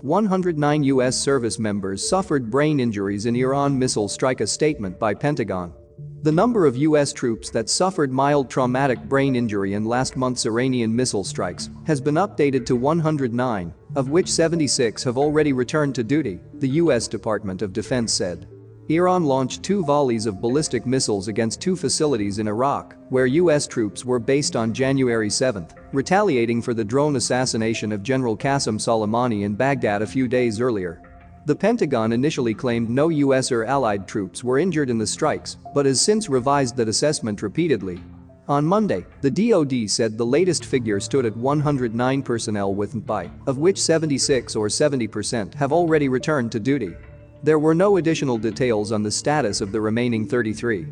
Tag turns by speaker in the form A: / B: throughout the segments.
A: 109 U.S. service members suffered brain injuries in Iran missile strike, a statement by Pentagon. The number of U.S. troops that suffered mild traumatic brain injury in last month's Iranian missile strikes has been updated to 109, of which 76 have already returned to duty, the U.S. Department of Defense said. Iran launched 2 volleys of ballistic missiles against 2 facilities in Iraq, where U.S. troops were based on January 7, retaliating for the drone assassination of General Qassem Soleimani in Baghdad a few days earlier. The Pentagon initially claimed no U.S. or allied troops were injured in the strikes, but has since revised that assessment repeatedly. On Monday, the DoD said the latest figure stood at 109 personnel with MPI, of which 76 or 70% have already returned to duty. There were no additional details on the status of the remaining 33.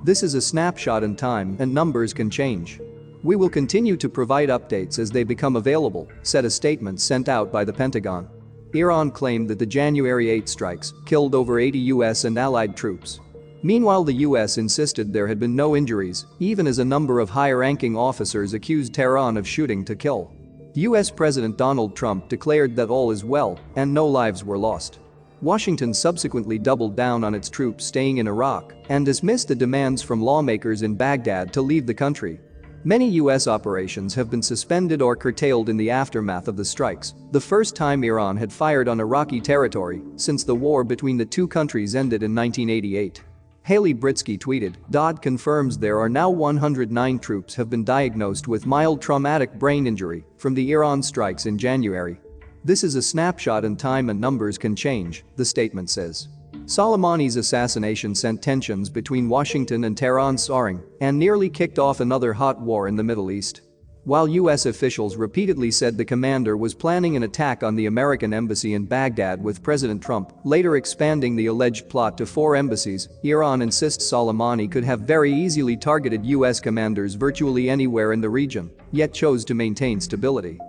A: This is a snapshot in time and numbers can change. We will continue to provide updates as they become available, said a statement sent out by the Pentagon. Iran claimed that the January 8 strikes killed over 80 U.S. and allied troops. Meanwhile, the U.S. insisted there had been no injuries, even as a number of high-ranking officers accused Tehran of shooting to kill. U.S. President Donald Trump declared that all is well and no lives were lost. Washington subsequently doubled down on its troops staying in Iraq and dismissed the demands from lawmakers in Baghdad to leave the country. Many U.S. operations have been suspended or curtailed in the aftermath of the strikes, the first time Iran had fired on Iraqi territory since the war between the two countries ended in 1988. Haley Britsky tweeted, "DoD confirms there are now 109 troops have been diagnosed with mild traumatic brain injury from the Iran strikes in January. This is a snapshot in time and numbers can change," the statement says. Soleimani's assassination sent tensions between Washington and Tehran soaring and nearly kicked off another hot war in the Middle East. While U.S. officials repeatedly said the commander was planning an attack on the American embassy in Baghdad, with President Trump later expanding the alleged plot to 4 embassies, Iran insists Soleimani could have very easily targeted U.S. commanders virtually anywhere in the region, yet chose to maintain stability.